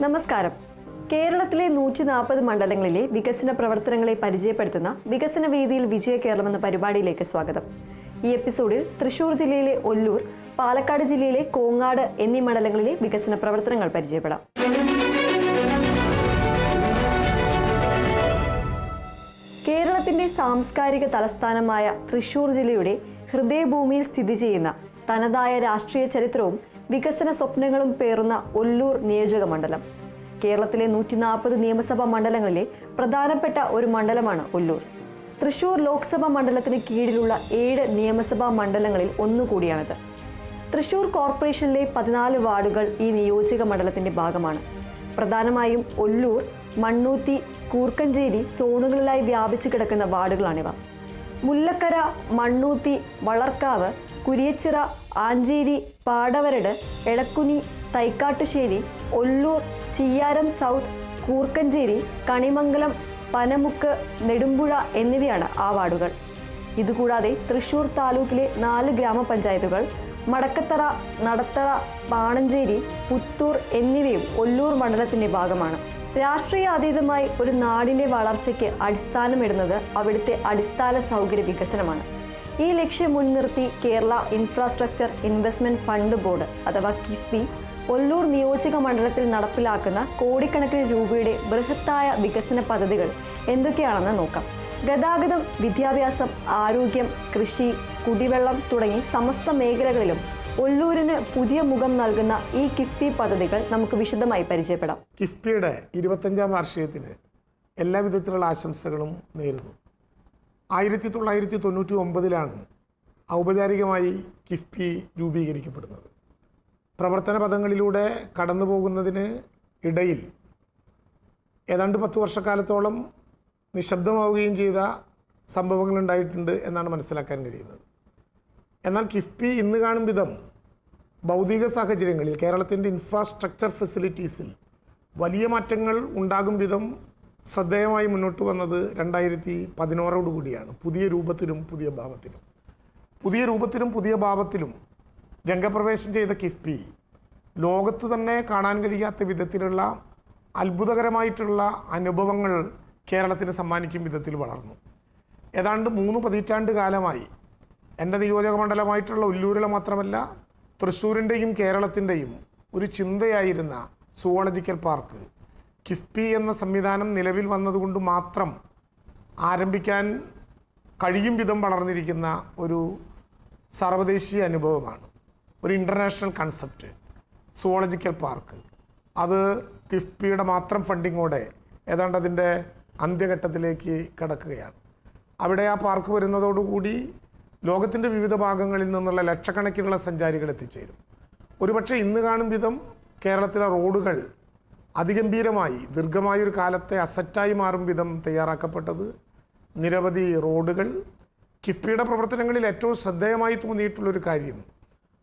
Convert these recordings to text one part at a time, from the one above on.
നമസ്കാരം. കേരളത്തിലെ 140 മണ്ഡലങ്ങളിലെ വികസന പ്രവർത്തനങ്ങളെ പരിചയപ്പെടുത്തുന്ന വികസന വേദിയിൽ വിജയ കേരളം എന്ന പരിപാടിയിലേക്ക് സ്വാഗതം. ഈ എപ്പിസോഡിൽ തൃശൂർ ജില്ലയിലെ ഒല്ലൂർ, പാലക്കാട് ജില്ലയിലെ കോങ്ങാട് എന്നീ മണ്ഡലങ്ങളിലെ വികസന പ്രവർത്തനങ്ങൾ പരിചയപ്പെടാം. കേരളത്തിന്റെ സാംസ്കാരിക തലസ്ഥാനമായ തൃശൂർ ജില്ലയുടെ ഹൃദയഭൂമിയിൽ സ്ഥിതി ചെയ്യുന്ന തനതായ രാഷ്ട്രീയ ചരിത്രവും വികസന സ്വപ്നങ്ങളും പേറുന്ന ഒല്ലൂർ നിയോജക മണ്ഡലം കേരളത്തിലെ 140 നിയമസഭാ മണ്ഡലങ്ങളിലെ പ്രധാനപ്പെട്ട ഒരു മണ്ഡലമാണ് ഒല്ലൂർ. തൃശൂർ ലോക്സഭാ മണ്ഡലത്തിന് കീഴിലുള്ള 7 നിയമസഭാ മണ്ഡലങ്ങളിൽ ഒന്നുകൂടിയാണിത്. തൃശൂർ കോർപ്പറേഷനിലെ 14 വാർഡുകൾ ഈ നിയോജക മണ്ഡലത്തിന്റെ ഭാഗമാണ്. പ്രധാനമായും ഒല്ലൂർ, മണ്ണൂത്തി, കൂർക്കഞ്ചേരി സോണുകളിലായി വ്യാപിച്ചു കിടക്കുന്ന വാർഡുകളാണിവ. മുല്ലക്കര, മണ്ണൂത്തി, വളർക്കാവ്, കുരിയച്ചിറ, ആഞ്ചേരി, പാടവരട്, എടക്കുനി, തൈക്കാട്ടുശ്ശേരി, ഒല്ലൂർ, ചിയ്യാരം സൗത്ത്, കൂർക്കഞ്ചേരി, കണിമംഗലം, പനമുക്ക്, നെടുമ്പുഴ എന്നിവയാണ് ആ വാർഡുകൾ. ഇതുകൂടാതെ തൃശൂർ താലൂക്കിലെ 4 ഗ്രാമപഞ്ചായത്തുകൾ മടക്കത്തറ, നടത്തറ, പാണഞ്ചേരി, പുത്തൂർ എന്നിവയും ഒല്ലൂർ മണ്ഡലത്തിന്റെ ഭാഗമാണ്. രാഷ്ട്രീയ അതീതമായി ഒരു നാടിന്റെ വളർച്ചയ്ക്ക് അടിസ്ഥാനമിടുന്നത് അവിടുത്തെ അടിസ്ഥാന സൗകര്യ വികസനമാണ്. ഈ ലക്ഷ്യം മുൻനിർത്തി Kerala infrastructure investment fund board അഥവാ കിഫ്ബി ഒല്ലൂർ നിയോജക മണ്ഡലത്തിൽ നടപ്പിലാക്കുന്ന കോടിക്കണക്കിന് രൂപയുടെ ബൃഹത്തായ വികസന പദ്ധതികൾ എന്തൊക്കെയാണെന്ന് നോക്കാം. ഗതാഗതം, വിദ്യാഭ്യാസം, ആരോഗ്യം, കൃഷി, കുടിവെള്ളം തുടങ്ങി സമസ്ത മേഖലകളിലും ഒല്ലൂരിന് പുതിയ മുഖം നൽകുന്ന ഈ കിഫ്ബി പദ്ധതികൾ നമുക്ക് വിശദമായി പരിചയപ്പെടാം. കിഫ്ബിയുടെ 25ാം വാർഷികത്തിന് എല്ലാവിധത്തിലുള്ള ആശംസകളും നേരുന്നു. 1999 ഔപചാരികമായി കിഫ്ബി രൂപീകരിക്കപ്പെടുന്നത്. പ്രവർത്തന പദങ്ങളിലൂടെ കടന്നു പോകുന്നതിന് ഇടയിൽ ഏതാണ്ട് 10 വർഷക്കാലത്തോളം നിശബ്ദമാവുകയും ചെയ്ത സംഭവങ്ങളുണ്ടായിട്ടുണ്ട് എന്നാണ് മനസ്സിലാക്കാൻ കഴിയുന്നത്. എന്നാൽ കിഫ്ബി ഇന്ന് കാണും വിധം ഭൗതിക സാഹചര്യങ്ങളിൽ കേരളത്തിൻ്റെ ഇൻഫ്രാസ്ട്രക്ചർ ഫെസിലിറ്റീസിൽ വലിയ മാറ്റങ്ങൾ ഉണ്ടാകും വിധം ശ്രദ്ധേയമായി മുന്നോട്ട് വന്നത് 2016 കൂടിയാണ്. പുതിയ രൂപത്തിലും പുതിയ ഭാവത്തിലും രംഗപ്രവേശം ചെയ്ത കിഫ്ബി ലോകത്ത് തന്നെ കാണാൻ കഴിയാത്ത വിധത്തിലുള്ള അത്ഭുതകരമായിട്ടുള്ള അനുഭവങ്ങൾ കേരളത്തിന് സമ്മാനിക്കും വിധത്തിൽ വളർന്നു. ഏതാണ്ട് 3 പതിറ്റാണ്ട് കാലമായി എൻ്റെ നിയോജക മണ്ഡലമായിട്ടുള്ള ഒല്ലൂരിലെ മാത്രമല്ല തൃശ്ശൂരിൻ്റെയും കേരളത്തിൻ്റെയും ഒരു ചിന്തയായിരുന്ന സുവോളജിക്കൽ പാർക്ക് കിഫ്ബി എന്ന സംവിധാനം നിലവിൽ വന്നതുകൊണ്ട് മാത്രം ആരംഭിക്കാൻ കഴിയും വിധം വളർന്നിരിക്കുന്ന ഒരു സർവ്വദേശീയ അനുഭവമാണ്. ഒരു ഇൻ്റർനാഷണൽ കൺസെപ്റ്റ് സുവോളജിക്കൽ പാർക്ക്. അത് കിഫ്ബിയുടെ മാത്രം ഫണ്ടിങ്ങോടെ ഏതാണ്ട് അതിൻ്റെ അന്ത്യഘട്ടത്തിലേക്ക് കടക്കുകയാണ്. അവിടെ ആ പാർക്ക് വരുന്നതോടുകൂടി ലോകത്തിൻ്റെ വിവിധ ഭാഗങ്ങളിൽ നിന്നുള്ള ലക്ഷക്കണക്കിനുള്ള സഞ്ചാരികൾ എത്തിച്ചേരും. ഒരുപക്ഷെ ഇന്ന് കാണും വിധം കേരളത്തിലെ റോഡുകൾ അതിഗംഭീരമായി ദീർഘമായൊരു കാലത്തെ അസറ്റായി മാറും വിധം തയ്യാറാക്കപ്പെട്ടത് നിരവധി റോഡുകൾ. കിഫ്ബിയുടെ പ്രവർത്തനങ്ങളിൽ ഏറ്റവും ശ്രദ്ധേയമായി തോന്നിയിട്ടുള്ളൊരു കാര്യം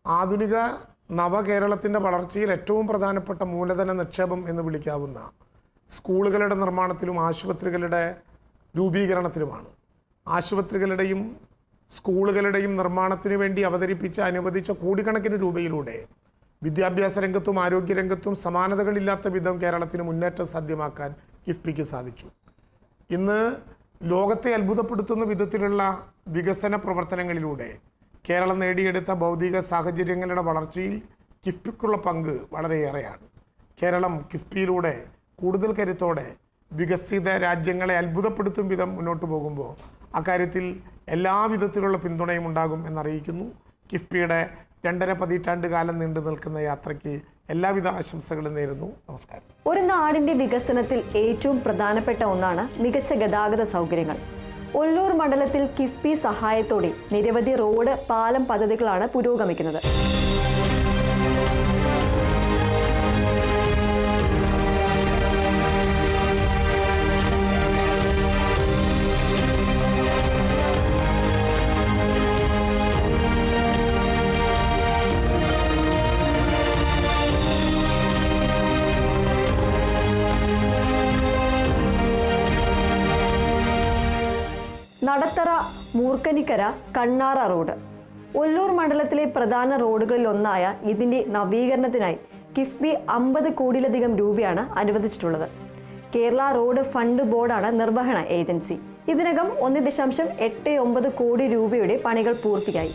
ആധുനിക നവകേരളത്തിൻ്റെ വളർച്ചയിൽ ഏറ്റവും പ്രധാനപ്പെട്ട മൂലധന നിക്ഷേപം എന്ന് വിളിക്കാവുന്ന സ്കൂളുകളുടെ നിർമ്മാണത്തിലും ആശുപത്രികളുടെ രൂപീകരണത്തിലുമാണ്. ആശുപത്രികളുടെയും സ്കൂളുകളുടെയും നിർമ്മാണത്തിന് വേണ്ടി അനുവദിച്ച കോടിക്കണക്കിന് രൂപയിലൂടെ വിദ്യാഭ്യാസ രംഗത്തും ആരോഗ്യരംഗത്തും സമാനതകളില്ലാത്ത വിധം കേരളത്തിന് മുന്നേറ്റം സാധ്യമാക്കാൻ കിഫ്ബിക്ക് സാധിച്ചു. ഇന്ന് ലോകത്തെ അത്ഭുതപ്പെടുത്തുന്ന വിധത്തിലുള്ള വികസന പ്രവർത്തനങ്ങളിലൂടെ കേരളം നേടിയെടുത്ത ഭൗതിക സാഹചര്യങ്ങളുടെ വളർച്ചയിൽ കിഫ്ബിക്കുള്ള പങ്ക് വളരെയേറെയാണ്. കേരളം കിഫ്ബിയിലൂടെ കൂടുതൽ കരുത്തോടെ വികസിത രാജ്യങ്ങളെ അത്ഭുതപ്പെടുത്തും വിധം മുന്നോട്ട് പോകുമ്പോൾ അക്കാര്യത്തിൽ എല്ലാവിധത്തിലുള്ള പിന്തുണയും ഉണ്ടാകും എന്നറിയിക്കുന്നു. കിഫ്ബിയുടെ 2.5 പതിറ്റാണ്ട് കാലം നീണ്ടു നിൽക്കുന്ന യാത്രയ്ക്ക് എല്ലാവിധ ആശംസകളും നേരുന്നു. നമസ്കാരം. ഒരു നാടിന്റെ വികസനത്തിൽ ഏറ്റവും പ്രധാനപ്പെട്ട ഒന്നാണ് മികച്ച ഗതാഗത സൗകര്യങ്ങൾ. ഒല്ലൂർ മണ്ഡലത്തിൽ കിഫ്ബി സഹായത്തോടെ നിരവധി റോഡ്, പാലം പദ്ധതികളാണ് പുരോഗമിക്കുന്നത്. നടത്തറ, മൂർക്കനിക്കര, കണ്ണാറ റോഡ് ഒല്ലൂർ മണ്ഡലത്തിലെ പ്രധാന റോഡുകളിൽ ഒന്നായ ഇതിന്റെ നവീകരണത്തിനായി കിഫ്ബി 50 കോടിയിലധികം രൂപയാണ് അനുവദിച്ചിട്ടുള്ളത്. കേരള റോഡ് ഫണ്ട് ബോർഡാണ് നിർവഹണ ഏജൻസി. ഇതിനകം 1.89 കോടി രൂപയുടെ പണികൾ പൂർത്തിയായി.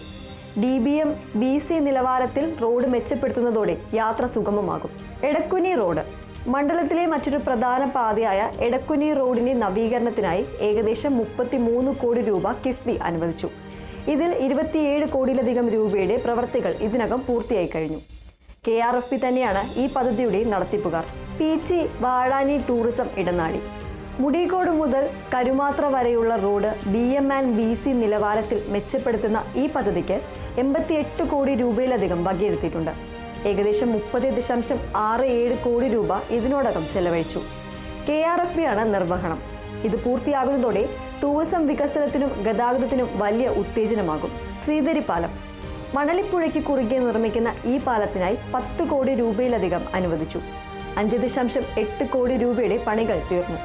DBM BC നിലവാരത്തിൽ റോഡ് മെച്ചപ്പെടുത്തുന്നതോടെ യാത്ര സുഗമമാകും. എടക്കുനി റോഡ് മണ്ഡലത്തിലെ മറ്റൊരു പ്രധാന പാതയായ എടക്കുനി റോഡിന്റെ നവീകരണത്തിനായി ഏകദേശം 33 കോടി രൂപ കിഫ്ബി അനുവദിച്ചു. ഇതിൽ 27 കോടിയിലധികം രൂപയുടെ പ്രവൃത്തികൾ ഇതിനകം പൂർത്തിയായി കഴിഞ്ഞു. KRFB തന്നെയാണ് ഈ പദ്ധതിയുടെ നടത്തിപ്പുകാർ. പീച്ചി വാഴാനി ടൂറിസം ഇടനാഴി മുടികോട് മുതൽ കരുമാത്ര വരെയുള്ള റോഡ് BM&BC നിലവാരത്തിൽ മെച്ചപ്പെടുത്തുന്ന ഈ പദ്ധതിക്ക് 88 കോടി രൂപയിലധികം വകയിരുത്തിയിട്ടുണ്ട്. ഏകദേശം 30.67 കോടി രൂപ ഇതിനോടകം ചെലവഴിച്ചു. KRFB ആണ് നിർവഹണം. ഇത് പൂർത്തിയാകുന്നതോടെ ടൂറിസം വികസനത്തിനും ഗതാഗതത്തിനും വലിയ ഉത്തേജനമാകും. ശ്രീധരി പാലം മണലിപ്പുഴയ്ക്ക് കുറുകെ നിർമ്മിക്കുന്ന ഈ പാലത്തിനായി 10 കോടി രൂപയിലധികം അനുവദിച്ചു. 5.8 കോടി രൂപയുടെ പണികൾ തീർന്നു.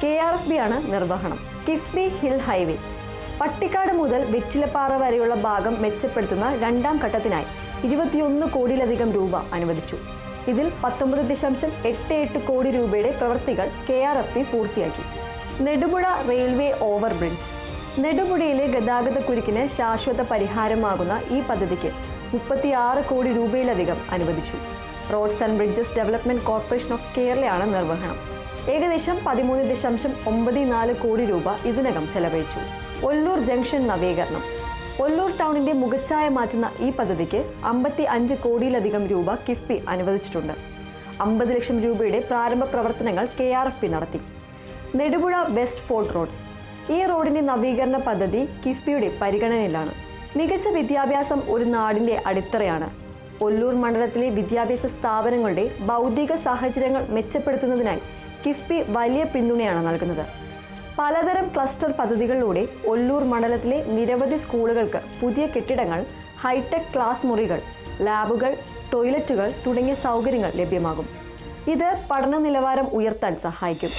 KRFB ആണ് നിർവഹണം. കിഫ്ബി ഹിൽ ഹൈവേ പട്ടിക്കാട് മുതൽ വെറ്റിലപ്പാറ വരെയുള്ള ഭാഗം മെച്ചപ്പെടുത്തുന്ന രണ്ടാം ഘട്ടത്തിനായി 21 കോടിയിലധികം രൂപ അനുവദിച്ചു. ഇതിൽ 19.88 കോടി രൂപയുടെ പ്രവൃത്തികൾ KRFB പൂർത്തിയാക്കി. നെടുപുഴ റെയിൽവേ ഓവർ ബ്രിഡ്ജ് നെടുപുഴയിലെ ഗതാഗത കുരുക്കിന് ശാശ്വത പരിഹാരമാകുന്ന ഈ പദ്ധതിക്ക് 36 കോടി രൂപയിലധികം അനുവദിച്ചു. Roads and bridges development corporation of കേരളയാണ് നിർവഹണം. ഏകദേശം 13.94 കോടി രൂപ ഇതിനകം ചെലവഴിച്ചു. ഒല്ലൂർ ജംഗ്ഷൻ നവീകരണം ഒല്ലൂർ ടൗണിന്റെ മുഖച്ഛായ മാറ്റുന്ന ഈ പദ്ധതിക്ക് 55 കോടിയിലധികം രൂപ കിഫ്ബി അനുവദിച്ചിട്ടുണ്ട്. 50 ലക്ഷം രൂപയുടെ പ്രാരംഭ പ്രവർത്തനങ്ങൾ KRFB നടത്തി. നെടുപുഴ വെസ്റ്റ് ഫോർട്ട് റോഡ് ഈ റോഡിന്റെ നവീകരണ പദ്ധതി കിഫ്ബിയുടെ പരിഗണനയിലാണ്. മികച്ച വിദ്യാഭ്യാസം ഒരു നാടിന്റെ അടിത്തറയാണ്. ഒല്ലൂർ മണ്ഡലത്തിലെ വിദ്യാഭ്യാസ സ്ഥാപനങ്ങളുടെ ഭൗതിക സാഹചര്യങ്ങൾ മെച്ചപ്പെടുത്തുന്നതിനായി കിഫ്ബി വലിയ പിന്തുണയാണ് നൽകുന്നത്. പലതരം ക്ലസ്റ്റർ പദ്ധതികളിലൂടെ ഒല്ലൂർ മണ്ഡലത്തിലെ നിരവധി സ്കൂളുകൾക്ക് പുതിയ കെട്ടിടങ്ങൾ, ഹൈടെക് ക്ലാസ് മുറികൾ, ലാബുകൾ, ടോയ്ലറ്റുകൾ തുടങ്ങിയ സൗകര്യങ്ങൾ ലഭ്യമാകും. ഇത് പഠന നിലവാരം ഉയർത്താൻ സഹായിക്കും.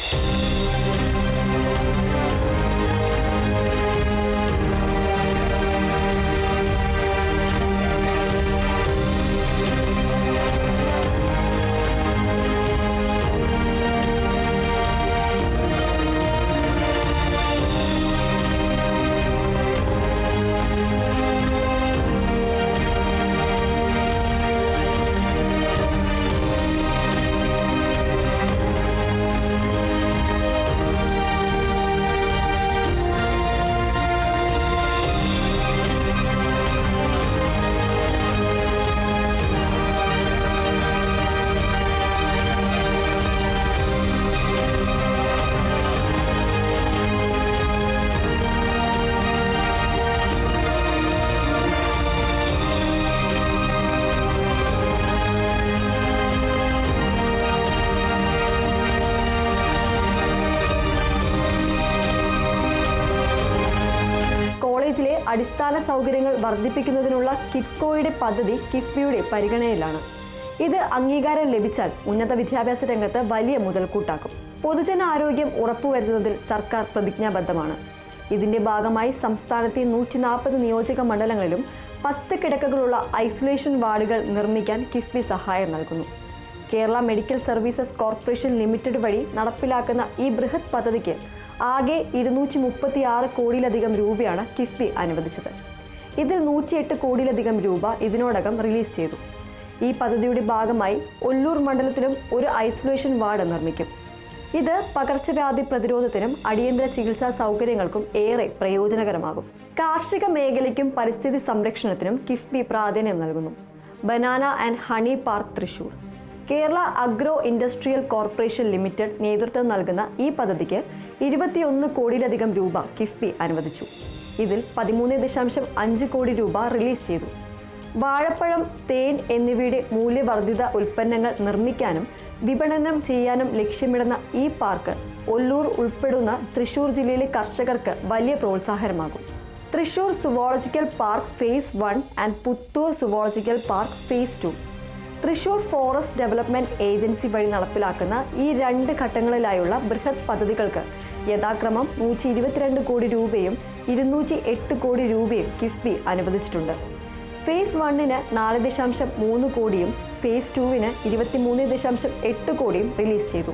കോളേജിലെ അടിസ്ഥാന സൗകര്യങ്ങൾ വർദ്ധിപ്പിക്കുന്നതിനുള്ള കിറ്റ്കോയുടെ പദ്ധതി കിഫ്ബിയുടെ പരിഗണനയിലാണ്. ഇത് അംഗീകാരം ലഭിച്ചാൽ ഉന്നത വിദ്യാഭ്യാസ രംഗത്ത് വലിയ മുതൽക്കൂട്ടാക്കും. പൊതുജനാരോഗ്യം ഉറപ്പുവരുത്തുന്നതിൽ സർക്കാർ പ്രതിജ്ഞാബദ്ധമാണ്. ഇതിന്റെ ഭാഗമായി സംസ്ഥാനത്തെ 140 നിയോജക മണ്ഡലങ്ങളിലും 10 കിടക്കകളുള്ള ഐസൊലേഷൻ വാർഡുകൾ നിർമ്മിക്കാൻ കിഫ്ബി സഹായം നൽകുന്നു. Kerala medical services corporation limited വഴി നടപ്പിലാക്കുന്ന ഈ ബൃഹത് പദ്ധതിക്ക് ആകെ 236 കോടിയിലധികം രൂപയാണ് കിഫ്ബി അനുവദിച്ചത്. ഇതിൽ 108 കോടിയിലധികം രൂപ ഇതിനോടകം റിലീസ് ചെയ്തു. ഈ പദ്ധതിയുടെ ഭാഗമായി ഒല്ലൂർ മണ്ഡലത്തിലും ഒരു ഐസൊലേഷൻ വാർഡ് നിർമ്മിക്കും. ഇത് പകർച്ചവ്യാധി പ്രതിരോധത്തിനും അടിയന്തര ചികിത്സാ സൗകര്യങ്ങൾക്കും ഏറെ പ്രയോജനകരമാകും. കാർഷിക മേഖലയ്ക്കും പരിസ്ഥിതി സംരക്ഷണത്തിനും കിഫ്ബി പ്രാധാന്യം നൽകുന്നു. Banana and honey park Thrissur Kerala agro industrial corporation limited നേതൃത്വം നൽകുന്ന ഈ പദ്ധതിക്ക് 21 കോടിയിലധികം രൂപ കിഫ്ബി അനുവദിച്ചു. ഇതിൽ 13.5 കോടി രൂപ റിലീസ് ചെയ്തു. വാഴപ്പഴം, തേൻ എന്നിവയുടെ മൂല്യവർദ്ധിത ഉൽപ്പന്നങ്ങൾ നിർമ്മിക്കാനും വിപണനം ചെയ്യാനും ലക്ഷ്യമിടുന്ന ഈ പാർക്ക് ഒല്ലൂർ ഉൾപ്പെടുന്ന തൃശൂർ ജില്ലയിലെ കർഷകർക്ക് വലിയ പ്രോത്സാഹനമാകും. Thrissur zoological park phase 1 and Puthur zoological park phase 2 Thrissur forest development agency വഴി നടപ്പിലാക്കുന്ന ഈ 2 ഘട്ടങ്ങളിലായുള്ള ബൃഹത് പദ്ധതികൾക്ക് യഥാക്രമം 122 കോടി രൂപയും 208 കോടി രൂപയും കിഫ്ബി അനുവദിച്ചിട്ടുണ്ട്. ഫേസ് 1-ന് 4.3 കോടിയും ഫേസ് 2-ന് 23.8 കോടിയും റിലീസ് ചെയ്തു.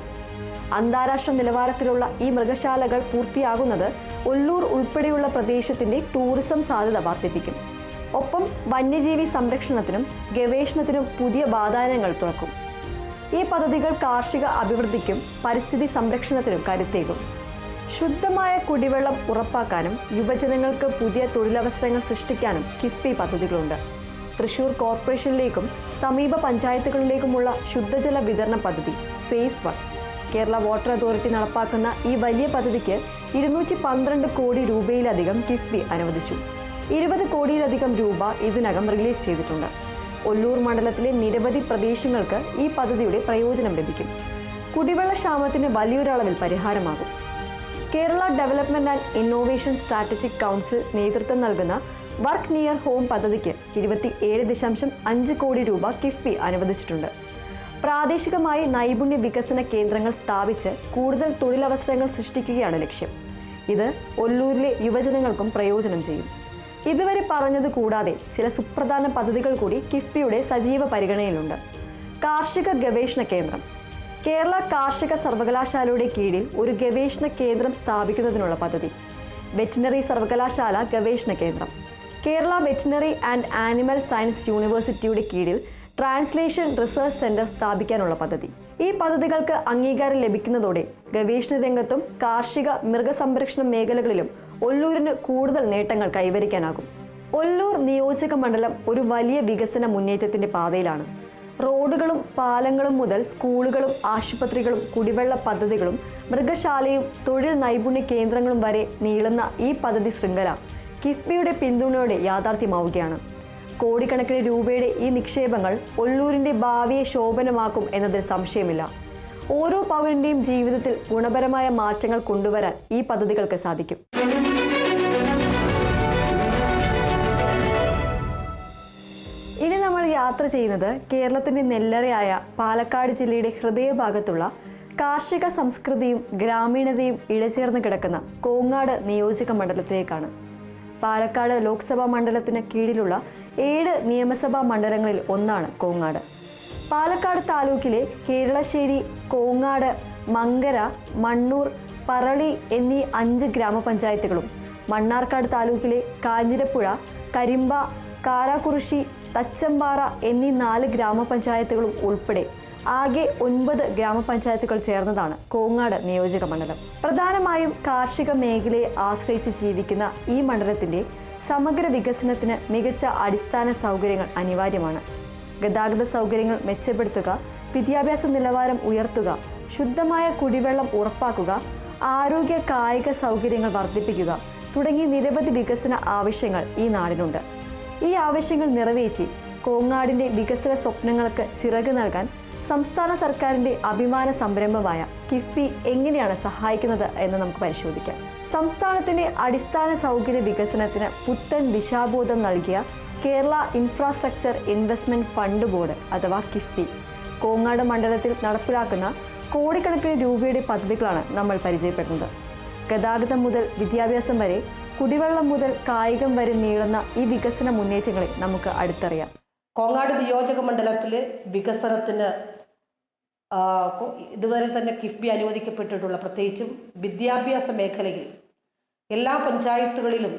അന്താരാഷ്ട്ര നിലവാരത്തിലുള്ള ഈ മൃഗശാലകൾ പൂർത്തിയാകുന്നത് ഒല്ലൂർ ഉൾപ്പെടെയുള്ള പ്രദേശത്തിന്റെ ടൂറിസം സാധ്യത വർദ്ധിപ്പിക്കും. ഒപ്പം വന്യജീവി സംരക്ഷണത്തിനും ഗവേഷണത്തിനും പുതിയ വാതായനങ്ങൾ തുറക്കും. ഈ പദ്ധതികൾ കാർഷിക അഭിവൃദ്ധിക്കും പരിസ്ഥിതി സംരക്ഷണത്തിനും കരുത്തേകും. ശുദ്ധമായ കുടിവെള്ളം ഉറപ്പാക്കാനും യുവജനങ്ങൾക്ക് പുതിയ തൊഴിലവസരങ്ങൾ സൃഷ്ടിക്കാനും കിഫ്ബി പദ്ധതികളുണ്ട്. തൃശൂർ കോർപ്പറേഷനിലേക്കും സമീപ പഞ്ചായത്തുകളിലേക്കുമുള്ള ശുദ്ധജല വിതരണ പദ്ധതി ഫേസ് 1. കേരള വാട്ടർ അതോറിറ്റി നടപ്പാക്കുന്ന ഈ വലിയ പദ്ധതിക്ക് 212 കോടി രൂപയിലധികം കിഫ്ബി അനുവദിച്ചു. 20 കോടിയിലധികം രൂപ ഇതിനകം റിലീസ് ചെയ്തിട്ടുണ്ട്. ഒല്ലൂർ മണ്ഡലത്തിലെ നിരവധി പ്രദേശങ്ങൾക്ക് ഈ പദ്ധതിയുടെ പ്രയോജനം ലഭിക്കും. കുടിവെള്ള ക്ഷാമത്തിന് വലിയൊരളവിൽ പരിഹാരമാകും. Kerala development and innovation strategic council നേതൃത്വം നൽകുന്ന വർക്ക് നിയർ ഹോം പദ്ധതിക്ക് 27.5 കോടി രൂപ കിഫ്ബി അനുവദിച്ചിട്ടുണ്ട്. പ്രാദേശികമായി നൈപുണ്യ വികസന കേന്ദ്രങ്ങൾ സ്ഥാപിച്ച് കൂടുതൽ തൊഴിലവസരങ്ങൾ സൃഷ്ടിക്കുകയാണ് ലക്ഷ്യം. ഇത് ഒല്ലൂരിലെ യുവജനങ്ങൾക്കും പ്രയോജനം ചെയ്യും. ഇതുവരെ പറഞ്ഞത് കൂടാതെ ചില സുപ്രധാന പദ്ധതികൾ കൂടി കിഫ്ബിയുടെ സജീവ പരിഗണനയിലുണ്ട്. കാർഷിക ഗവേഷണ കേന്ദ്രം. കേരള കാർഷിക സർവകലാശാലയുടെ കീഴിൽ ഒരു ഗവേഷണ കേന്ദ്രം സ്ഥാപിക്കുന്നതിനുള്ള പദ്ധതി. വെറ്റിനറി സർവകലാശാല ഗവേഷണ കേന്ദ്രം. Kerala veterinary and animal science യൂണിവേഴ്സിറ്റിയുടെ കീഴിൽ ട്രാൻസ്ലേഷൻ റിസർച്ച് സെന്റർ സ്ഥാപിക്കാനുള്ള പദ്ധതി. ഈ പദ്ധതികൾക്ക് അംഗീകാരം ലഭിക്കുന്നതോടെ ഗവേഷണ രംഗത്തും കാർഷിക മൃഗസംരക്ഷണ മേഖലകളിലും ഒല്ലൂരിന് കൂടുതൽ നേട്ടങ്ങൾ കൈവരിക്കാനാകും. ഒല്ലൂർ നിയോജക മണ്ഡലം ഒരു വലിയ വികസന മുന്നേറ്റത്തിന്റെ പാതയിലാണ്. റോഡുകളും പാലങ്ങളും മുതൽ സ്കൂളുകളും ആശുപത്രികളും കുടിവെള്ള പദ്ധതികളും മൃഗശാലയും തൊഴിൽ നൈപുണ്യ കേന്ദ്രങ്ങളും വരെ നീളുന്ന ഈ പദ്ധതി ശൃംഖല കിഫ്ബിയുടെ പിന്തുണയോടെ യാഥാർത്ഥ്യമാവുകയാണ്. കോടിക്കണക്കിന് രൂപയുടെ ഈ നിക്ഷേപങ്ങൾ ഒല്ലൂരിന്റെ ഭാവിയെ ശോഭനമാക്കും എന്നതിൽ സംശയമില്ല. ഓരോ പൗരന്റെയും ജീവിതത്തിൽ ഗുണപരമായ മാറ്റങ്ങൾ കൊണ്ടുവരാൻ ഈ പദ്ധതികൾക്ക് സാധിക്കും. ഇനി നമ്മൾ യാത്ര ചെയ്യുന്നത് കേരളത്തിന്റെ നെല്ലറയായ പാലക്കാട് ജില്ലയുടെ ഹൃദയഭാഗത്തുള്ള കാർഷിക സംസ്കൃതിയും ഗ്രാമീണതയും ഇഴചേർന്ന് കിടക്കുന്ന കോങ്ങാട് നിയോജക മണ്ഡലത്തിലേക്കാണ്. പാലക്കാട് ലോക്സഭാ മണ്ഡലത്തിന് കീഴിലുള്ള 7 നിയമസഭാ മണ്ഡലങ്ങളിൽ ഒന്നാണ് കോങ്ങാട്. പാലക്കാട് താലൂക്കിലെ കേരളശ്ശേരി, കോങ്ങാട്, മങ്കര, മണ്ണൂർ, പറളി എന്നീ 5 ഗ്രാമപഞ്ചായത്തുകളും മണ്ണാർക്കാട് താലൂക്കിലെ കാഞ്ഞിരപ്പുഴ, കരിമ്പ, കാരാക്കുറുശ്ശി, തച്ചമ്പാറ എന്നീ 4 ഗ്രാമപഞ്ചായത്തുകളും ഉൾപ്പെടെ ആകെ 9 ഗ്രാമപഞ്ചായത്തുകൾ ചേർന്നതാണ് കോങ്ങാട് നിയോജക മണ്ഡലം. പ്രധാനമായും കാർഷിക മേഖലയെ ആശ്രയിച്ച് ജീവിക്കുന്ന ഈ മണ്ഡലത്തിന്റെ സമഗ്ര വികസനത്തിന് മികച്ച അടിസ്ഥാന സൗകര്യങ്ങൾ അനിവാര്യമാണ്. ഗതാഗത സൗകര്യങ്ങൾ മെച്ചപ്പെടുത്തുക, വിദ്യാഭ്യാസ നിലവാരം ഉയർത്തുക, ശുദ്ധമായ കുടിവെള്ളം ഉറപ്പാക്കുക, ആരോഗ്യ കായിക സൗകര്യങ്ങൾ വർദ്ധിപ്പിക്കുക തുടങ്ങി നിരവധി വികസന ആവശ്യങ്ങൾ ഈ നാടിനുണ്ട്. ഈ ആവശ്യങ്ങൾ നിറവേറ്റി കോങ്ങാടിന്റെ വികസന സ്വപ്നങ്ങൾക്ക് ചിറക് നൽകാൻ സംസ്ഥാന സർക്കാരിന്റെ അഭിമാന സംരംഭമായ കിഫ്ബി എങ്ങനെയാണ് സഹായിക്കുന്നത് എന്ന് നമുക്ക് പരിശോധിക്കാം. സംസ്ഥാനത്തിന്റെ അടിസ്ഥാന സൗകര്യ വികസനത്തിന് പുത്തൻ ദിശാബോധം നൽകിയ Kerala infrastructure investment fund board അഥവാ കിഫ്ബി കോങ്ങാട് മണ്ഡലത്തിൽ നടപ്പിലാക്കുന്ന കോടിക്കണക്കിന് രൂപയുടെ പദ്ധതികളാണ് നമ്മൾ പരിചയപ്പെടുന്നത്. ഗതാഗതം മുതൽ വിദ്യാഭ്യാസം വരെ, കുടിവെള്ളം മുതൽ കായികം വരെ നീളുന്ന ഈ വികസന മുന്നേറ്റങ്ങളെ നമുക്ക് അടുത്തറിയാം. കോങ്ങാട് നിയോജക മണ്ഡലത്തിലെ വികസനത്തിന് ഇതുവരെ തന്നെ കിഫ്ബി അനുവദിക്കപ്പെട്ടിട്ടുള്ള പ്രത്യേകിച്ചും വിദ്യാഭ്യാസ മേഖലയിൽ എല്ലാ പഞ്ചായത്തുകളിലും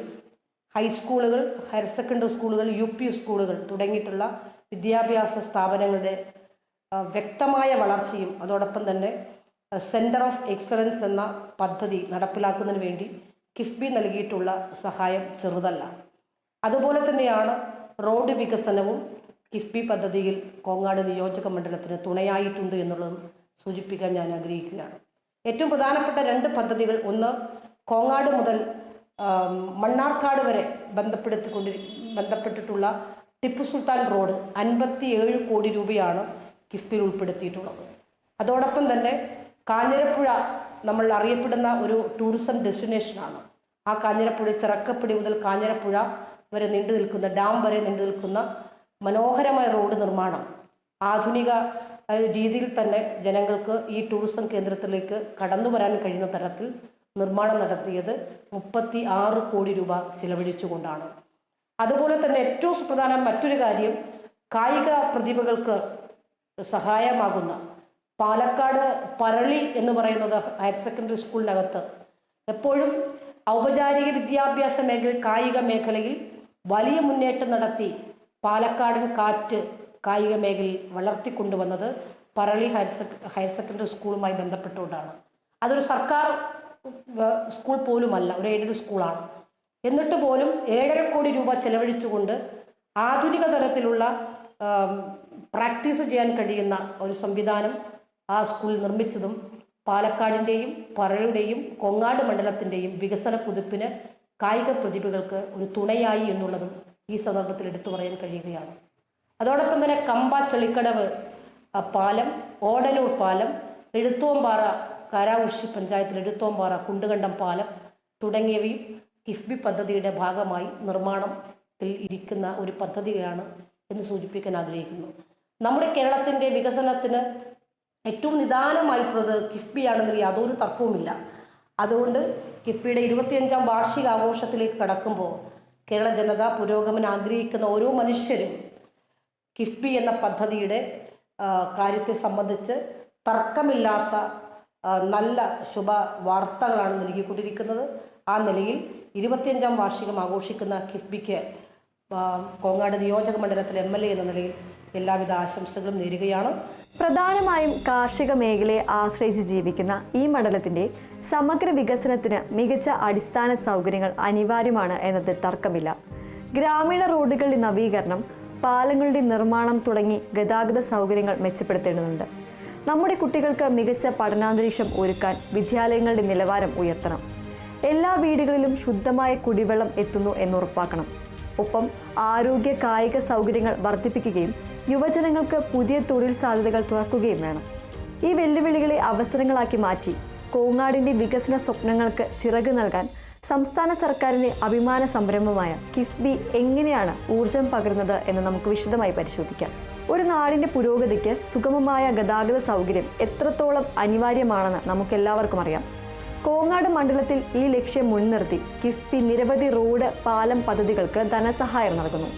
ഹൈസ്കൂളുകൾ, ഹയർ സെക്കൻഡറി സ്കൂളുകൾ, UP സ്കൂളുകൾ തുടങ്ങിയിട്ടുള്ള വിദ്യാഭ്യാസ സ്ഥാപനങ്ങളുടെ വ്യക്തമായ വളർച്ചയും അതോടൊപ്പം തന്നെ സെൻറ്റർ ഓഫ് എക്സലൻസ് എന്ന പദ്ധതി നടപ്പിലാക്കുന്നതിന് വേണ്ടി കിഫ്ബി നൽകിയിട്ടുള്ള സഹായം ചെറുതല്ല. അതുപോലെ തന്നെയാണ് റോഡ് വികസനവും കിഫ്ബി പദ്ധതിയിൽ കോങ്ങാട് നിയോജക മണ്ഡലത്തിന് തുണയായിട്ടുണ്ട് എന്നുള്ളതും സൂചിപ്പിക്കാൻ ഞാൻ ആഗ്രഹിക്കുകയാണ്. ഏറ്റവും പ്രധാനപ്പെട്ട 2 പദ്ധതികൾ, ഒന്ന് കോങ്ങാട് മുതൽ മണ്ണാർക്കാട് വരെ ബന്ധപ്പെട്ടിട്ടുള്ള ടിപ്പു സുൽത്താൻ റോഡ് 57 കോടി രൂപയാണ് കിഫ്ബിയിൽ ഉൾപ്പെടുത്തിയിട്ടുള്ളത്. അതോടൊപ്പം തന്നെ കാഞ്ഞിരപ്പുഴ നമ്മൾ അറിയപ്പെടുന്ന ഒരു ടൂറിസം ഡെസ്റ്റിനേഷനാണ്. ആ കാഞ്ഞിരപ്പുഴ ചിറക്കപ്പടി മുതൽ കാഞ്ഞിരപ്പുഴ വരെ നീണ്ടു നിൽക്കുന്ന, ഡാം വരെ നീണ്ടു നിൽക്കുന്ന മനോഹരമായ റോഡ് നിർമ്മാണം ആധുനിക രീതിയിൽ തന്നെ ജനങ്ങൾക്ക് ഈ ടൂറിസം കേന്ദ്രത്തിലേക്ക് കടന്നു വരാൻ കഴിയുന്ന തരത്തിൽ നിർമ്മാണം നടത്തിയത് 36 കോടി രൂപ ചിലവഴിച്ചുകൊണ്ടാണ്. അതുപോലെ തന്നെ ഏറ്റവും സുപ്രധാനം മറ്റൊരു കാര്യം, കായിക പ്രതിഭകൾക്ക് സഹായമാകുന്ന പാലക്കാട് പറളി എന്ന് പറയുന്നത് ഹയർ സെക്കൻഡറി സ്കൂളിനകത്ത് എപ്പോഴും ഔപചാരിക വിദ്യാഭ്യാസ കായിക മേഖലയിൽ വലിയ മുന്നേറ്റം നടത്തി പാലക്കാടൻ കാറ്റ് കായിക മേഖലയിൽ വളർത്തിക്കൊണ്ടുവന്നത് പറളി ഹയർ സെക്കൻഡറി സ്കൂളുമായി ബന്ധപ്പെട്ടുകൊണ്ടാണ്. അതൊരു സർക്കാർ സ്കൂൾ പോലുമല്ല, ഒരു എയ്ഡഡ് സ്കൂളാണ്. എന്നിട്ട് പോലും 7.5 കോടി രൂപ ചെലവഴിച്ചുകൊണ്ട് ആധുനിക തരത്തിലുള്ള പ്രാക്ടീസ് ചെയ്യാൻ കഴിയുന്ന ഒരു സംവിധാനം ആ സ്കൂളിൽ നിർമ്മിച്ചതും പാലക്കാടിൻ്റെയും പറളിയുടെയും കൊങ്ങാട് മണ്ഡലത്തിൻ്റെയും വികസന കുതിപ്പിന് കായിക പ്രതിഭകൾക്ക് ഒരു തുണയായി എന്നുള്ളതും ഈ സന്ദർഭത്തിൽ എടുത്തു പറയാൻ കഴിയുകയാണ്. അതോടൊപ്പം തന്നെ കമ്പ ചെളിക്കടവ് പാലം, ഓടനൂർ പാലം, എഴുത്തോമ്പാറ കാരാകുർശി പഞ്ചായത്തിൽ എഴുത്തോമ്പാറ കുണ്ടുകണ്ടം പാലം തുടങ്ങിയവയും കിഫ്ബി പദ്ധതിയുടെ ഭാഗമായി നിർമ്മാണത്തിൽ ഇരിക്കുന്ന ഒരു പദ്ധതിയാണ് എന്ന് സൂചിപ്പിക്കാൻ ആഗ്രഹിക്കുന്നു. നമ്മുടെ കേരളത്തിൻ്റെ വികസനത്തിന് ഏറ്റവും നിദാനമായിട്ടുള്ളത് കിഫ്ബിയാണെന്നതിൽ യാതൊരു തർക്കവുമില്ല. അതുകൊണ്ട് കിഫ്ബിയുടെ 25ാം വാർഷികാഘോഷത്തിലേക്ക് കടക്കുമ്പോൾ കേരള ജനത പുരോഗമനം ആഗ്രഹിക്കുന്ന ഓരോ മനുഷ്യരും കിഫ്ബി എന്ന പദ്ധതിയുടെ കാര്യത്തെ സംബന്ധിച്ച് തർക്കമില്ലാത്ത നല്ല ശുഭ വാർത്തകളാണ് നൽകിക്കൊണ്ടിരിക്കുന്നത്. ആ നിലയിൽ 25ാം വാർഷികം ആഘോഷിക്കുന്ന കിഫ്ബിക്ക് കോങ്ങാട് നിയോജക മണ്ഡലത്തിലെ MLA എന്ന നിലയിൽ എല്ലാവിധ ആശംസകളും നേരുകയാണ്. പ്രധാനമായും കാർഷിക മേഖലയെ ആശ്രയിച്ച് ജീവിക്കുന്ന ഈ മണ്ഡലത്തിന്റെ സമഗ്ര വികസനത്തിന് മികച്ച അടിസ്ഥാന സൗകര്യങ്ങൾ അനിവാര്യമാണ് എന്നതിൽ തർക്കമില്ല. ഗ്രാമീണ റോഡുകളുടെ നവീകരണം, പാലങ്ങളുടെ നിർമ്മാണം തുടങ്ങി ഗതാഗത സൗകര്യങ്ങൾ മെച്ചപ്പെടുത്തേണ്ടതുണ്ട്. നമ്മുടെ കുട്ടികൾക്ക് മികച്ച പഠനാന്തരീക്ഷം ഒരുക്കാൻ വിദ്യാലയങ്ങളുടെ നിലവാരം ഉയർത്തണം. എല്ലാ വീടുകളിലും ശുദ്ധമായ കുടിവെള്ളം എത്തുന്നു എന്നുറപ്പാക്കണം. ഒപ്പം ആരോഗ്യ കായിക സൗകര്യങ്ങൾ വർദ്ധിപ്പിക്കുകയും യുവജനങ്ങൾക്ക് പുതിയ തൊഴിൽ സാധ്യതകൾ തുറക്കുകയും വേണം. ഈ വെല്ലുവിളികളെ അവസരങ്ങളാക്കി മാറ്റി കോങ്ങാടിൻ്റെ വികസന സ്വപ്നങ്ങൾക്ക് ചിറക് നൽകാൻ സംസ്ഥാന സർക്കാരിൻ്റെ അഭിമാന സംരംഭമായ കിഫ്ബി എങ്ങനെയാണ് ഊർജം പകരുന്നത് എന്ന് നമുക്ക് വിശദമായി പരിശോധിക്കാം. ഒരു നാടിൻ്റെ പുരോഗതിക്ക് സുഗമമായ ഗതാഗത സൗകര്യം എത്രത്തോളം അനിവാര്യമാണെന്ന് നമുക്കെല്ലാവർക്കും അറിയാം. കോങ്ങാട് മണ്ഡലത്തിൽ ഈ ലക്ഷ്യം മുൻനിർത്തി കിഫ്ബി നിരവധി റോഡ്, പാലം പദ്ധതികൾക്ക് ധനസഹായം നൽകുന്നു.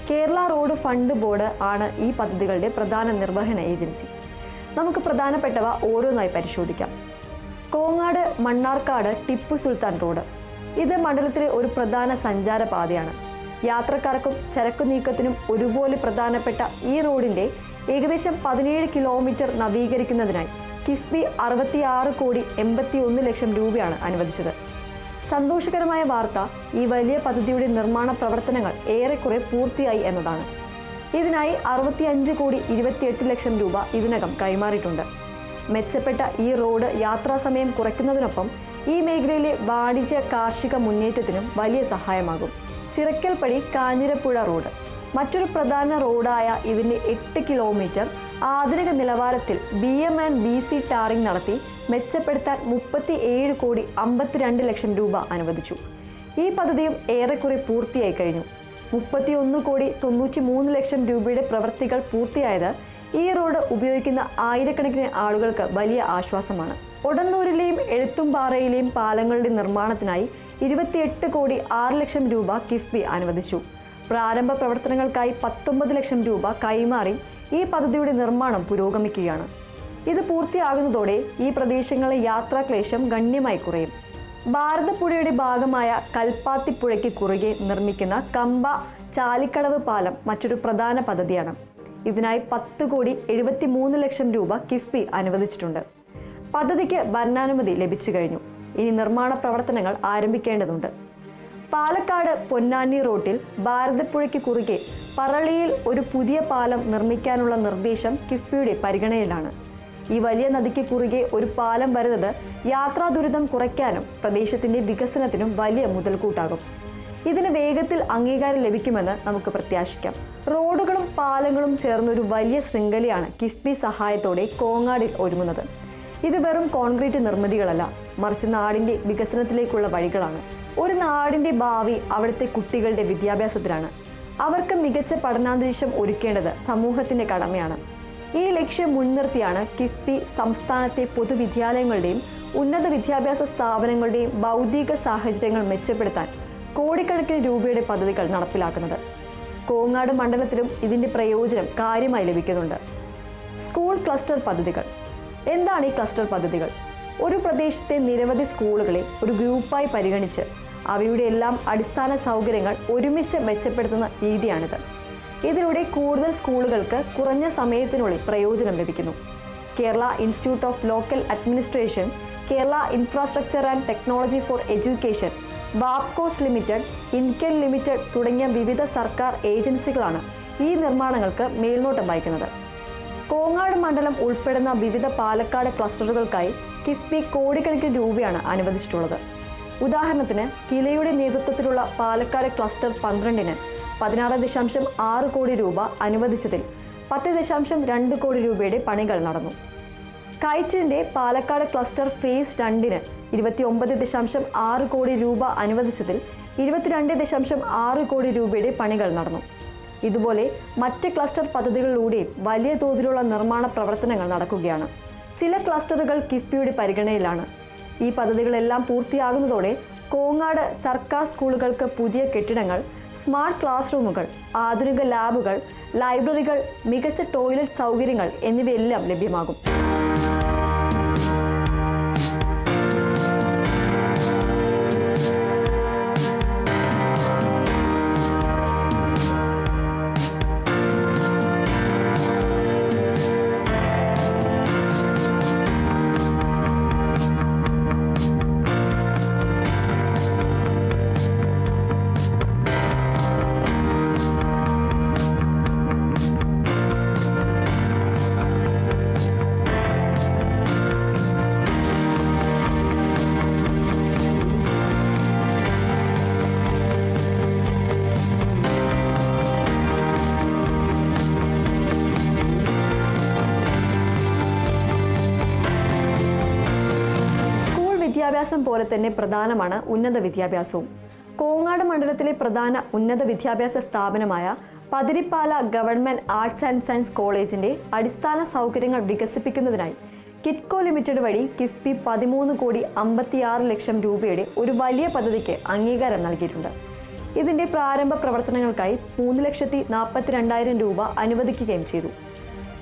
കേരള റോഡ് ഫണ്ട് ബോർഡ് ആണ് ഈ പദ്ധതികളുടെ പ്രധാന നിർവഹണ ഏജൻസി. നമുക്ക് പ്രധാനപ്പെട്ടവ ഓരോന്നായി പരിശോധിക്കാം. കോങ്ങാട് മണ്ണാർക്കാട് ടിപ്പു സുൽത്താൻ റോഡ്. ഇത് മണ്ഡലത്തിലെ ഒരു പ്രധാന സഞ്ചാരപാതയാണ്. യാത്രക്കാർക്കും ചരക്കു നീക്കത്തിനും ഒരുപോലെ പ്രധാനപ്പെട്ട ഈ റോഡിൻ്റെ ഏകദേശം 17 കിലോമീറ്റർ നവീകരിക്കുന്നതിനായി കിഫ്ബി 66 കോടി 81 ലക്ഷം രൂപയാണ് അനുവദിച്ചത്. സന്തോഷകരമായ വാർത്ത, ഈ വലിയ പദ്ധതിയുടെ നിർമ്മാണ പ്രവർത്തനങ്ങൾ ഏറെക്കുറെ പൂർത്തിയായി എന്നതാണ്. ഇതിനായി 65 കോടി 28 ലക്ഷം രൂപ ഇതിനകം കൈമാറിയിട്ടുണ്ട്. മെച്ചപ്പെട്ട ഈ റോഡ് യാത്രാസമയം കുറയ്ക്കുന്നതിനൊപ്പം ഈ മേഖലയിലെ വാണിജ്യ കാർഷിക മുന്നേറ്റത്തിനും വലിയ സഹായമാകും. ചിറക്കൽപ്പടി കാഞ്ഞിരപ്പുഴ റോഡ് മറ്റൊരു പ്രധാന റോഡായ ഇതിൻ്റെ 8 കിലോമീറ്റർ ആധുനിക നിലവാരത്തിൽ BM&BC ടാറിംഗ് നടത്തി മെച്ചപ്പെടുത്താൻ 37 കോടി 52 ലക്ഷം രൂപ അനുവദിച്ചു. ഈ പദ്ധതിയും ഏറെക്കുറെ പൂർത്തിയായി കഴിഞ്ഞു. 31 കോടി 93 ലക്ഷം രൂപയുടെ പ്രവൃത്തികൾ പൂർത്തിയായത് ഈ റോഡ് ഉപയോഗിക്കുന്ന ആയിരക്കണക്കിന് ആളുകൾക്ക് വലിയ ആശ്വാസമാണ്. ഒടന്നൂരിലെയും എഴുത്തുംപാറയിലെയും പാലങ്ങളുടെ നിർമ്മാണത്തിനായി 28 കോടി 6 ലക്ഷം രൂപ കിഫ്ബി അനുവദിച്ചു. പ്രാരംഭ പ്രവർത്തനങ്ങൾക്കായി 19 ലക്ഷം രൂപ കൈമാറി ഈ പദ്ധതിയുടെ നിർമ്മാണം പുരോഗമിക്കുകയാണ്. ഇത് പൂർത്തിയാകുന്നതോടെ ഈ പ്രദേശങ്ങളിലെ യാത്രാക്ലേശം ഗണ്യമായി കുറയും. ഭാരതപ്പുഴയുടെ ഭാഗമായ കൽപ്പാത്തിപ്പുഴയ്ക്ക് കുറുകെ നിർമ്മിക്കുന്ന കമ്പ ചാലിക്കടവ് പാലം മറ്റൊരു പ്രധാന പദ്ധതിയാണ്. ഇതിനായി 10 കോടി 73 ലക്ഷം രൂപ കിഫ്ബി അനുവദിച്ചിട്ടുണ്ട്. പദ്ധതിക്ക് ഭരണാനുമതി ലഭിച്ചു കഴിഞ്ഞു. ഇനി നിർമ്മാണ പ്രവർത്തനങ്ങൾ ആരംഭിക്കേണ്ടതുണ്ട്. പാലക്കാട് പൊന്നാനി റോഡിൽ ഭാരതപ്പുഴയ്ക്ക് കുറുകെ പറളിയിൽ ഒരു പുതിയ പാലം നിർമ്മിക്കാനുള്ള നിർദ്ദേശം കിഫ്ബിയുടെ പരിഗണനയിലാണ്. ഈ വലിയ നദിക്ക് കുറുകെ ഒരു പാലം വരുന്നത് യാത്രാ ദുരിതം കുറയ്ക്കാനും പ്രദേശത്തിൻ്റെ വികസനത്തിനും വലിയ മുതൽക്കൂട്ടാകും. ഇതിന് വേഗത്തിൽ അംഗീകാരം ലഭിക്കുമെന്ന് നമുക്ക് പ്രത്യാശിക്കാം. റോഡുകളും പാലങ്ങളും ചേർന്നൊരു വലിയ ശൃംഖലയാണ് കിഫ്ബി സഹായത്തോടെ കോങ്ങാടിൽ ഒരുങ്ങുന്നത്. ഇത് വെറും കോൺക്രീറ്റ് നിർമ്മിതികളല്ല, മറിച്ച് നാടിൻ്റെ വികസനത്തിലേക്കുള്ള വഴികളാണ്. ഒരു നാടിൻ്റെ ഭാവി അവിടുത്തെ കുട്ടികളുടെ വിദ്യാഭ്യാസത്തിലാണ്. അവർക്ക് മികച്ച പഠനാന്തരീക്ഷം ഒരുക്കേണ്ടത് സമൂഹത്തിൻ്റെ കടമയാണ്. ഈ ലക്ഷ്യം മുൻനിർത്തിയാണ് കിഫ്ബി സംസ്ഥാനത്തെ പൊതുവിദ്യാലയങ്ങളുടെയും ഉന്നത വിദ്യാഭ്യാസ സ്ഥാപനങ്ങളുടെയും ഭൗതിക സാഹചര്യങ്ങൾ മെച്ചപ്പെടുത്താൻ കോടിക്കണക്കിന് രൂപയുടെ പദ്ധതികൾ നടപ്പിലാക്കുന്നത്. കോങ്ങാട് മണ്ഡലത്തിലും ഇതിൻ്റെ പ്രയോജനം കാര്യമായി ലഭിക്കുന്നുണ്ട്. സ്കൂൾ ക്ലസ്റ്റർ പദ്ധതികൾ. എന്താണ് ഈ ക്ലസ്റ്റർ പദ്ധതികൾ? ഒരു പ്രദേശത്തെ നിരവധി സ്കൂളുകളെ ഒരു ഗ്രൂപ്പായി പരിഗണിച്ച് അവയുടെ എല്ലാം അടിസ്ഥാന സൗകര്യങ്ങൾ ഒരുമിച്ച് മെച്ചപ്പെടുത്തുന്ന രീതിയാണിത്. ഇതിലൂടെ കൂടുതൽ സ്കൂളുകൾക്ക് കുറഞ്ഞ സമയത്തിനുള്ളിൽ പ്രയോജനം ലഭിക്കുന്നു. Kerala institute of local administration, Kerala infrastructure and technology for education, വാപ്കോസ് ലിമിറ്റഡ്, ഇൻകെൽ ലിമിറ്റഡ് തുടങ്ങിയ വിവിധ സർക്കാർ ഏജൻസികളാണ് ഈ നിർമ്മാണങ്ങൾക്ക് മേൽനോട്ടം വഹിക്കുന്നത്. കോങ്ങാട് മണ്ഡലം ഉൾപ്പെടുന്ന വിവിധ പാലക്കാട് ക്ലസ്റ്ററുകൾക്കായി കിഫ്ബി കോടിക്കണക്കിന് രൂപയാണ് അനുവദിച്ചിട്ടുള്ളത്. ഉദാഹരണത്തിന് കിലയുടെ നേതൃത്വത്തിലുള്ള പാലക്കാട് ക്ലസ്റ്റർ 12-ന് 16.6 കോടി രൂപ അനുവദിച്ചതിൽ 10.2 കോടി രൂപയുടെ പണികൾ നടന്നു. കൈറ്റിന്റെ പാലക്കാട് ക്ലസ്റ്റർ ഫേസ് 2-ന് 29.6 കോടി രൂപ അനുവദിച്ചതിൽ 22.6 കോടി രൂപയുടെ പണികൾ നടന്നു. ഇതുപോലെ മറ്റ് ക്ലസ്റ്റർ പദ്ധതികളിലൂടെയും വലിയ തോതിലുള്ള നിർമ്മാണ പ്രവർത്തനങ്ങൾ നടക്കുകയാണ്. ചില ക്ലസ്റ്ററുകൾ കിഫ്ബിയുടെ പരിഗണനയിലാണ്. ഈ പദ്ധതികളെല്ലാം പൂർത്തിയാകുന്നതോടെ കോങ്ങാട് സർക്കാർ സ്കൂളുകൾക്ക് പുതിയ കെട്ടിടങ്ങൾ, സ്മാർട്ട് ക്ലാസ് റൂമുകൾ, ആധുനിക ലാബുകൾ, ലൈബ്രറികൾ, മികച്ച ടോയ്ലറ്റ് സൗകര്യങ്ങൾ എന്നിവയെല്ലാം ലഭ്യമാകും. വിദ്യാഭ്യാസം പോലെ തന്നെ പ്രധാനമാണ് ഉന്നത വിദ്യാഭ്യാസവും. കോങ്ങാട് മണ്ഡലത്തിലെ പ്രധാന ഉന്നത വിദ്യാഭ്യാസ സ്ഥാപനമായ പതിരിപ്പാല ഗവൺമെന്റ് ആർട്സ് ആൻഡ് സയൻസ് കോളേജിന്റെ അടിസ്ഥാന സൗകര്യങ്ങൾ വികസിപ്പിക്കുന്നതിനായി കിറ്റ്കോ ലിമിറ്റഡ് വഴി കിഫ്ബി 13,56,00,000 രൂപയുടെ ഒരു വലിയ പദ്ധതിക്ക് അംഗീകാരം നൽകിയിട്ടുണ്ട്. ഇതിന്റെ പ്രാരംഭ പ്രവർത്തനങ്ങൾക്കായി 3,42,000 രൂപ അനുവദിക്കുകയും ചെയ്തു.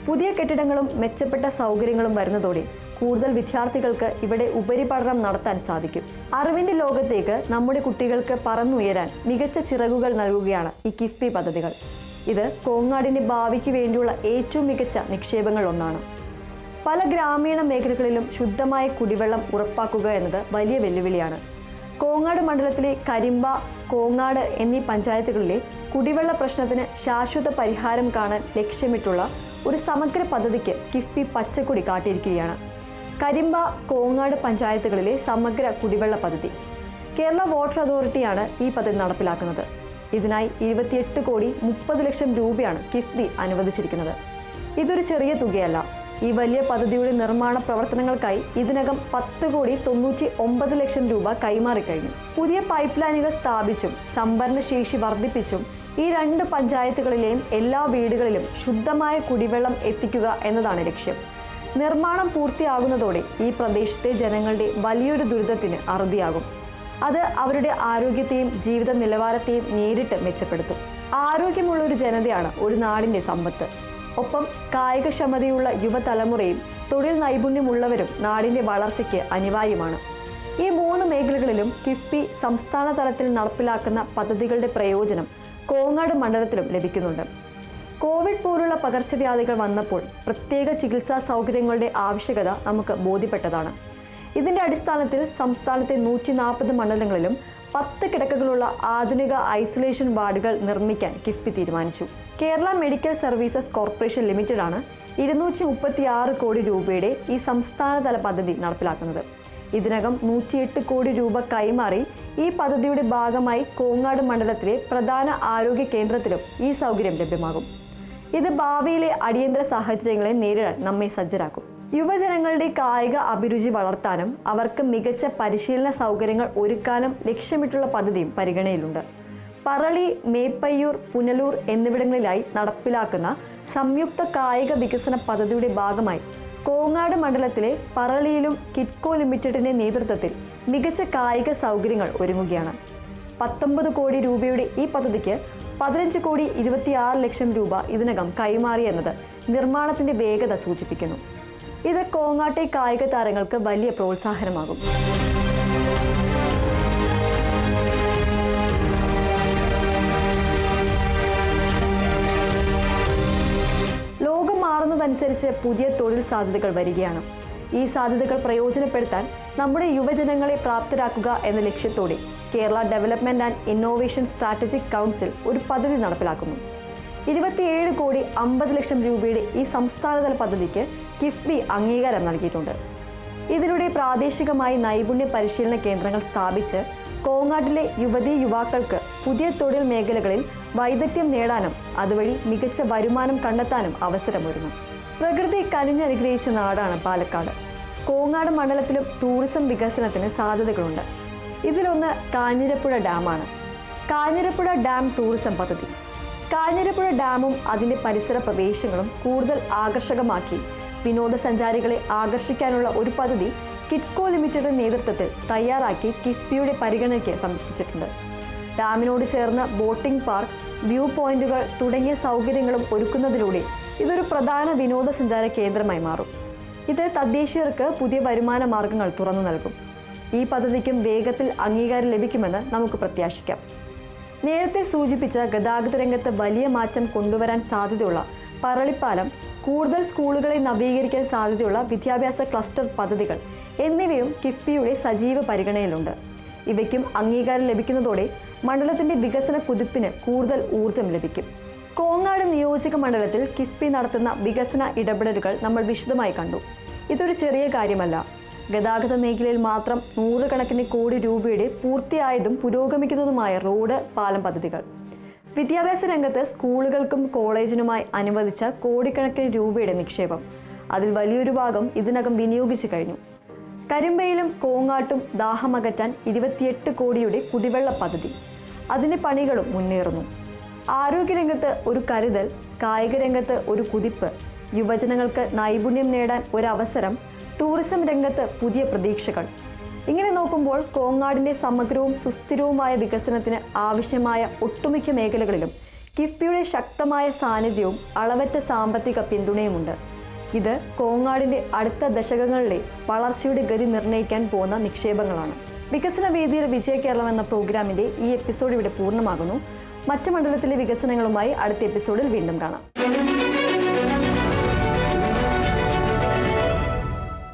പുതിയ കെട്ടിടങ്ങളും മെച്ചപ്പെട്ട സൗകര്യങ്ങളും വരുന്നതോടെ കൂടുതൽ വിദ്യാർത്ഥികൾക്ക് ഇവിടെ ഉപരിപഠനം നടത്താൻ സാധിക്കും. അറിവിന്റെ ലോകത്തേക്ക് നമ്മുടെ കുട്ടികൾക്ക് പറന്നുയരാൻ മികച്ച ചിറകുകൾ നൽകുകയാണ് ഈ കിഫ്ബി പദ്ധതികൾ. ഇത് കോങ്ങാടിന്റെ ഭാവിക്ക് വേണ്ടിയുള്ള ഏറ്റവും മികച്ച നിക്ഷേപങ്ങൾ ഒന്നാണ്. പല ഗ്രാമീണ മേഖലകളിലും ശുദ്ധമായ കുടിവെള്ളം ഉറപ്പാക്കുക എന്നത് വലിയ വെല്ലുവിളിയാണ്. കോങ്ങാട് മണ്ഡലത്തിലെ കരിമ്പ, കോങ്ങാട് എന്നീ പഞ്ചായത്തുകളിലെ കുടിവെള്ള പ്രശ്നത്തിന് ശാശ്വത പരിഹാരം കാണാൻ ലക്ഷ്യമിട്ടുള്ള ഒരു സമഗ്ര പദ്ധതിക്ക് കിഫ്ബി പച്ചക്കൊടി കാട്ടിയിരിക്കുകയാണ്. കരിമ്പ, കോങ്ങാട് പഞ്ചായത്തുകളിലെ സമഗ്ര കുടിവെള്ള പദ്ധതി. കേരള വാട്ടർ അതോറിറ്റിയാണ് ഈ പദ്ധതി നടപ്പിലാക്കുന്നത്. ഇതിനായി 28,30,00,000 രൂപയാണ് കിഫ്ബി അനുവദിച്ചിരിക്കുന്നത്. ഇതൊരു ചെറിയ തുകയല്ല. ഈ വലിയ പദ്ധതിയുടെ നിർമ്മാണ പ്രവർത്തനങ്ങൾക്കായി ഇതിനകം 10,99,00,000 രൂപ കൈമാറിക്കഴിഞ്ഞു. പുതിയ പൈപ്പ് ലൈനുകൾ സ്ഥാപിച്ചും സംഭരണ ശേഷി വർദ്ധിപ്പിച്ചും ഈ 2 പഞ്ചായത്തുകളിലെയും എല്ലാ വീടുകളിലും ശുദ്ധമായ കുടിവെള്ളം എത്തിക്കുക എന്നതാണ് ലക്ഷ്യം. നിർമ്മാണം പൂർത്തിയാകുന്നതോടെ ഈ പ്രദേശത്തെ ജനങ്ങളുടെ വലിയൊരു ദുരിതത്തിന് അറുതിയാകും. അത് അവരുടെ ആരോഗ്യത്തെയും ജീവിത നിലവാരത്തെയും നേരിട്ട് മെച്ചപ്പെടുത്തും. ആരോഗ്യമുള്ള ഒരു ജനതയാണ് ഒരു നാടിന്റെ സമ്പത്ത്. ഒപ്പം കായികക്ഷമതയുള്ള യുവതലമുറയും തൊഴിൽ നൈപുണ്യമുള്ളവരും നാടിന്റെ വളർച്ചയ്ക്ക് അനിവാര്യമാണ്. ഈ 3 മേഖലകളിലും കിഫ്ബി സംസ്ഥാന തലത്തിൽ നടപ്പിലാക്കുന്ന പദ്ധതികളുടെ പ്രയോജനം കോങ്ങാട് മണ്ഡലത്തിലും ലഭിക്കുന്നുണ്ട്. കോവിഡ് പോലുള്ള പകർച്ചവ്യാധികൾ വന്നപ്പോൾ പ്രത്യേക ചികിത്സാ സൗകര്യങ്ങളുടെ ആവശ്യകത നമുക്ക് ബോധ്യപ്പെട്ടതാണ്. ഇതിന്റെ അടിസ്ഥാനത്തിൽ സംസ്ഥാനത്തെ 140 മണ്ഡലങ്ങളിലും 10 കിടക്കകളുള്ള ആധുനിക ഐസൊലേഷൻ വാർഡുകൾ നിർമ്മിക്കാൻ കിഫ്ബി തീരുമാനിച്ചു. കേരള മെഡിക്കൽ സർവീസസ് കോർപ്പറേഷൻ ലിമിറ്റഡാണ് 236 കോടി രൂപയുടെ ഈ സംസ്ഥാനതല പദ്ധതി നടപ്പിലാക്കുന്നത്. ഇതിനകം 108 കോടി രൂപ കൈമാറി ഈ പദ്ധതിയുടെ ഭാഗമായി കോങ്ങാട് മണ്ഡലത്തിലെ പ്രധാന ആരോഗ്യ കേന്ദ്രത്തിലും ഈ സൗകര്യം ലഭ്യമാകും. ഇത് ഭാവിയിലെ അടിയന്തര സാഹചര്യങ്ങളെ നേരിടാൻ നമ്മെ സജ്ജരാക്കും. യുവജനങ്ങളുടെ കായിക അഭിരുചി വളർത്താനും അവർക്ക് മികച്ച പരിശീലന സൗകര്യങ്ങൾ ഒരുക്കാനും ലക്ഷ്യമിട്ടുള്ള പദ്ധതിയും പരിഗണനയിലുണ്ട്. പറളി, മേപ്പയ്യൂർ, പുനലൂർ എന്നിവിടങ്ങളിലായി നടപ്പിലാക്കുന്ന സംയുക്ത കായിക വികസന പദ്ധതിയുടെ ഭാഗമായി കോങ്ങാട് മണ്ഡലത്തിലെ പറളിയിലും കിറ്റ്കോ ലിമിറ്റഡിന്റെ നേതൃത്വത്തിൽ മികച്ച കായിക സൗകര്യങ്ങൾ ഒരുങ്ങുകയാണ്. 19 കോടി രൂപയുടെ ഈ പദ്ധതിക്ക് 15,26,00,000 രൂപ ഇതിനകം കൈമാറി എന്നത് നിർമ്മാണത്തിന്റെ വേഗത സൂചിപ്പിക്കുന്നു. ഇത് കോങ്ങാട്ടെ കായിക താരങ്ങൾക്ക് വലിയ പ്രോത്സാഹനമാകും. ലോകം മാറുന്നതനുസരിച്ച് പുതിയ തൊഴിൽ സാധ്യതകൾ വരികയാണ്. ഈ സാധ്യതകൾ പ്രയോജനപ്പെടുത്താൻ നമ്മുടെ യുവജനങ്ങളെ പ്രാപ്തരാക്കുക എന്ന ലക്ഷ്യത്തോടെ Kerala development and innovation strategic council ഒരു പദ്ധതി നടപ്പിലാക്കുന്നു. 27,50,00,000 രൂപയുടെ ഈ സംസ്ഥാനതല പദ്ധതിക്ക് കിഫ്ബി അംഗീകാരം നൽകിയിട്ടുണ്ട്. ഇതിലൂടെ പ്രാദേശികമായി നൈപുണ്യ പരിശീലന കേന്ദ്രങ്ങൾ സ്ഥാപിച്ച് കോങ്ങാട്ടിലെ യുവതീ-യുവാക്കൾക്ക് പുതിയ തൊഴിൽ മേഖലകളിൽ വൈദഗ്ധ്യം നേടാനും അതുവഴി മികച്ച വരുമാനം കണ്ടെത്താനും അവസരമൊരുങ്ങും. പ്രകൃതി കനിഞ്ഞനുഗ്രഹിച്ച നാടാണ് പാലക്കാട്. കോങ്ങാട് മണ്ഡലത്തിലും ടൂറിസം വികസനത്തിന് സാധ്യതകളുണ്ട്. ഇതിലൊന്ന് കാഞ്ഞിരപ്പുഴ ഡാമാണ്. കാഞ്ഞിരപ്പുഴ ഡാം ടൂറിസം പദ്ധതി. കാഞ്ഞിരപ്പുഴ ഡാമും അതിൻ്റെ പരിസര പ്രദേശങ്ങളും കൂടുതൽ ആകർഷകമാക്കി വിനോദസഞ്ചാരികളെ ആകർഷിക്കാനുള്ള ഒരു പദ്ധതി കിറ്റ്കോ ലിമിറ്റഡിന്റെ നേതൃത്വത്തിൽ തയ്യാറാക്കി കിഫ്ബിയുടെ പരിഗണനയ്ക്ക് സമർപ്പിച്ചിട്ടുണ്ട്. ഡാമിനോട് ചേർന്ന് ബോട്ടിംഗ് പാർക്ക്, വ്യൂ പോയിന്റുകൾ തുടങ്ങിയ സൗകര്യങ്ങളും ഒരുക്കുന്നതിലൂടെ ഇതൊരു പ്രധാന വിനോദസഞ്ചാര കേന്ദ്രമായി മാറും. ഇത് തദ്ദേശീയർക്ക് പുതിയ വരുമാന മാർഗങ്ങൾ തുറന്നു നൽകും. ഈ പദ്ധതിക്കും വേഗത്തിൽ അംഗീകാരം ലഭിക്കുമെന്ന് നമുക്ക് പ്രത്യാശിക്കാം. നേരത്തെ സൂചിപ്പിച്ച ഗതാഗത രംഗത്ത് വലിയ മാറ്റം കൊണ്ടുവരാൻ സാധ്യതയുള്ള പറളിപ്പാലം, കൂടുതൽ സ്കൂളുകളെ നവീകരിക്കാൻ സാധ്യതയുള്ള വിദ്യാഭ്യാസ ക്ലസ്റ്റർ പദ്ധതികൾ എന്നിവയും കിഫ്ബിയുടെ സജീവ പരിഗണനയിലുണ്ട്. ഇവയ്ക്കും അംഗീകാരം ലഭിക്കുന്നതോടെ മണ്ഡലത്തിന്റെ വികസന കുതിപ്പിന് കൂടുതൽ ഊർജം ലഭിക്കും. കോങ്ങാട് നിയോജക മണ്ഡലത്തിൽ കിഫ്ബി നടത്തുന്ന വികസന ഇടപെടലുകൾ നമ്മൾ വിശദമായി കണ്ടു. ഇതൊരു ചെറിയ കാര്യമല്ല. ഗതാഗത മേഖലയിൽ മാത്രം 100 കണക്കിന് കോടി രൂപയുടെ പൂർത്തിയായതും പുരോഗമിക്കുന്നതുമായ റോഡ്, പാലം പദ്ധതികൾ. വിദ്യാഭ്യാസ രംഗത്ത് സ്കൂളുകൾക്കും കോളേജിനുമായി അനുവദിച്ച കോടിക്കണക്കിന് രൂപയുടെ നിക്ഷേപം, അതിൽ വലിയൊരു ഭാഗം ഇതിനകം വിനിയോഗിച്ചു കഴിഞ്ഞു. കരിമ്പയിലും കോങ്ങാട്ടും ദാഹമകറ്റാൻ 28 കോടിയുടെ കുടിവെള്ള പദ്ധതി, അതിൻ്റെ പണികളും മുന്നേറുന്നു. ആരോഗ്യരംഗത്ത് ഒരു കരുതൽ, കായിക രംഗത്ത് ഒരു കുതിപ്പ്, യുവജനങ്ങൾക്ക് നൈപുണ്യം നേടാൻ ഒരവസരം, ടൂറിസം രംഗത്ത് പുതിയ പ്രതീക്ഷകൾ. ഇങ്ങനെ നോക്കുമ്പോൾ കോങ്ങാടിൻ്റെ സമഗ്രവും സുസ്ഥിരവുമായ വികസനത്തിന് ആവശ്യമായ ഒട്ടുമിക്ക മേഖലകളിലും കിഫ്ബിയുടെ ശക്തമായ സാന്നിധ്യവും അളവറ്റ സാമ്പത്തിക പിന്തുണയുമുണ്ട്. ഇത് കോങ്ങാടിൻ്റെ അടുത്ത ദശകങ്ങളിലെ വളർച്ചയുടെ ഗതി നിർണ്ണയിക്കാൻ പോകുന്ന നിക്ഷേപങ്ങളാണ്. വികസന വേദിയിൽ വിജയ കേരളം എന്ന പ്രോഗ്രാമിൻ്റെ ഈ എപ്പിസോഡ് ഇവിടെ പൂർണ്ണമാകുന്നു. മറ്റ് മണ്ഡലത്തിലെ വികസനങ്ങളുമായി അടുത്ത എപ്പിസോഡിൽ വീണ്ടും കാണാം.